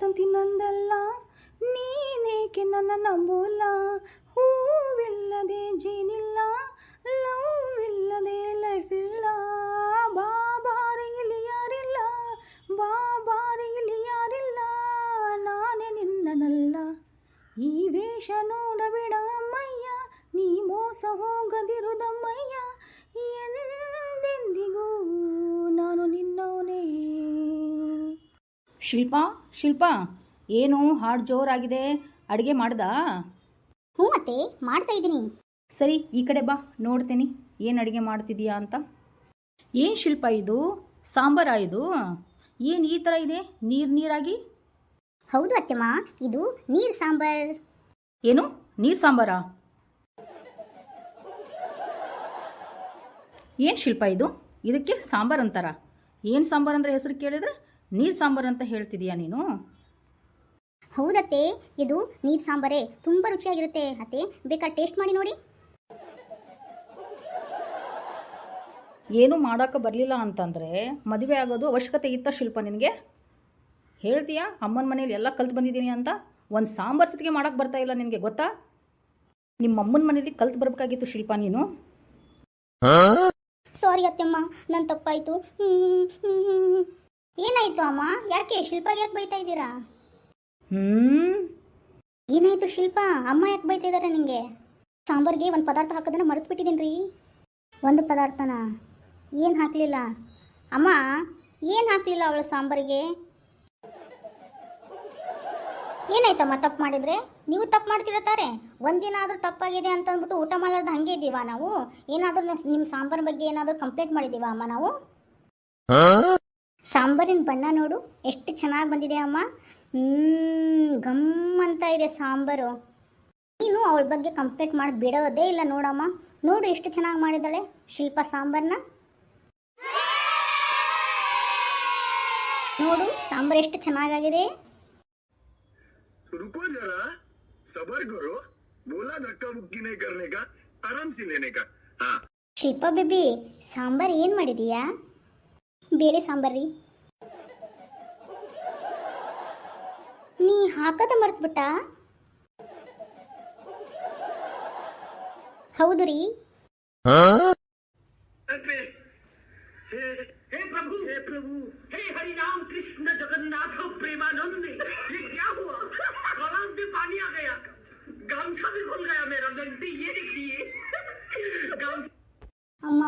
ತಂತಿ ನಂದಲ್ಲ, ನೀನೇಕೆ ನನ್ನ ನಂಬೋಲ್ಲ. ಹೂವಿಲ್ಲದೆ ಜೀನಿಲ್ಲ, ಲವ್ ಇಲ್ಲದೆ ಲೈಫ್ ಇಲ್ಲ. ಬಾಬಾರಿ ಇಲ್ಲಿ ಯಾರಿಲ್ಲ, ಬಾಬಾರಿ ಇಲ್ಲಿ ಯಾರಿಲ್ಲ, ನಾನೇ ನಿನ್ನನಲ್ಲ. ಈ ವೇಷ ನೋಡಬೇಡ ಅಮ್ಮಯ್ಯ, ನೀ ಮೋಸ ಹೋಗದಿರುದಮ್ಮಯ್ಯ, ಎಂದೆಂದಿಗೂ ನಾನು ನಿನ್ನವನೇ. ಶಿಲ್ಪಾ, ಏನು ಹಾಡು ಜೋರಾಗಿದೆ, ಅಡುಗೆ ಮಾಡ್ದಾ? ಹ್ಞೂ ಅತ್ತೆ, ಮಾಡ್ತಾ ಇದ್ದೀನಿ. ಸರಿ, ಈ ಕಡೆ ಬಾ, ನೋಡ್ತೀನಿ ಏನು ಅಡುಗೆ ಮಾಡ್ತಿದೀಯಾ ಅಂತ. ಏನು ಶಿಲ್ಪ ಇದು, ಸಾಂಬಾರಾ ಇದು? ಏನು ಈ ಥರ ಇದೆ ನೀರಾಗಿ? ಹೌದು ಅತ್ತೆಮ್ಮ, ಇದು ನೀರು ಸಾಂಬಾರ್. ಏನು ನೀರು ಸಾಂಬಾರಾ? ಏನು ಶಿಲ್ಪ ಇದು, ಇದಕ್ಕೆ ಸಾಂಬಾರು ಅಂತಾರ? ಏನು ಸಾಂಬಾರು ಅಂದರೆ ಹೆಸರು ಕೇಳಿದ್ರೆ ನೀರು ಸಾಂಬಾರು ಅಂತ ಹೇಳ್ತಿದೀಯಾ ನೀನು? ಹೌದತ್ತೆ, ಇದು ನೀರು ಸಾಂಬಾರೇ, ತುಂಬ ರುಚಿಯಾಗಿರುತ್ತೆ ಅತ್ತೆ, ಬೇಕಾದ್ರೆ ಟೇಸ್ಟ್ ಮಾಡಿ ನೋಡಿ. ಏನು ಮಾಡೋಕ್ಕೆ ಬರಲಿಲ್ಲ ಅಂತಂದರೆ ಮದುವೆ ಆಗೋದು ಅವಶ್ಯಕತೆ ಇತ್ತ ಶಿಲ್ಪ ನಿನಗೆ? ಹೇಳ್ತೀಯಾ ಅಮ್ಮನ ಮನೇಲಿ ಎಲ್ಲ ಕಲ್ತು ಬಂದಿದ್ದೀನಿ ಅಂತ, ಒಂದು ಸಾಂಬಾರು ಸತಿಗೆ ಮಾಡೋಕ್ಕೆ ಬರ್ತಾ ಇಲ್ಲ ನಿನಗೆ, ಗೊತ್ತಾ? ನಿಮ್ಮ ಅಮ್ಮನ ಮನೇಲಿ ಕಲ್ತು ಬರಬೇಕಾಗಿತ್ತು ಶಿಲ್ಪ ನೀನು. ಸಾರಿ ಅತ್ತೆಮ್ಮ, ನನ್ನ ತಪ್ಪಾಯಿತು. ಏನಾಯಿತು ಅಮ್ಮ, ಯಾಕೆ ಶಿಲ್ಪಾಗೆ ಯಾಕೆ ಬೈತಾ ಇದ್ದೀರಾ? ಏನಾಯಿತು ಶಿಲ್ಪ, ಅಮ್ಮ ಯಾಕೆ ಬೈತಾ ಇದ್ದಾರೆ ನಿಮಗೆ? ಸಾಂಬಾರಿಗೆ ಒಂದು ಪದಾರ್ಥ ಹಾಕೋದನ್ನ ಮರೆತು ಬಿಟ್ಟಿದ್ದೀನಿ ರೀ. ಒಂದು ಪದಾರ್ಥನ ಏನು ಹಾಕಲಿಲ್ಲ ಅಮ್ಮ, ಏನು ಹಾಕಲಿಲ್ಲ ಅವಳ ಸಾಂಬಾರಿಗೆ? ಏನಾಯ್ತಮ್ಮ ತಪ್ಪು ಮಾಡಿದರೆ? ನೀವು ತಪ್ಪು ಮಾಡ್ತಿರ್ತಾರೆ, ಒಂದಿನ ಆದರೂ ತಪ್ಪಾಗಿದೆ ಅಂತ ಅಂದ್ಬಿಟ್ಟು ಊಟ ಮಾಡೋದು ಹಾಗೆ ಇದ್ದೀವಾ ನಾವು? ಏನಾದರೂ ನಿಮ್ಮ ಸಾಂಬಾರ್ ಬಗ್ಗೆ ಏನಾದರೂ ಕಂಪ್ಲೇಂಟ್ ಮಾಡಿದ್ದೀವಾ ಅಮ್ಮ ನಾವು? ಸಾಂಬಾರಿನ ಬಣ್ಣ ನೋಡು ಎಷ್ಟು ಚೆನ್ನಾಗಿ ಬಂದಿದೆ ಅಮ್ಮ, ಗಮ್ ಅಂತ ಇದೆ ಸಾಂಬಾರು. ನೀನು ಅವಳ ಬಗ್ಗೆ ಕಂಪ್ಲೇಂಟ್ ಮಾಡಿ ಬಿಡೋದೇ ಇಲ್ಲ ನೋಡಮ್ಮ. ನೋಡು ಎಷ್ಟು ಚೆನ್ನಾಗಿ ಮಾಡಿದ್ದಾಳೆ ಶಿಲ್ಪ ಸಾಂಬಾರನ್ನ. ನೋಡು ಸಾಂಬಾರು ಎಷ್ಟು ಚೆನ್ನಾಗಿದೆ. रुको जरा, सबर करो, बोला धक्का बुक्की नहीं करने का, आराम से लेने का. हाँ ಶಿಲ್ಪ ಬೇಬಿ, ಸಾಂಬಾರು ಏನು ಮಾಡಿದೀಯಾ? ಬೇಳೆ ಸಾಂಬಾರ್ರಿ. ನೀ ಹಾಕೋದ ಮರ್ತ್ಬಿಟ್ಟ? ಹೌದು ರೀ. हे प्रभु, हे हरि राम कृष्ण जगन्नाथ प्रेमानंद, ये क्या हुआ? गलाव में पानी आ गया, गामछा भी खुल गया मेरा। बेटी ये देखिए, ಅಮ್ಮ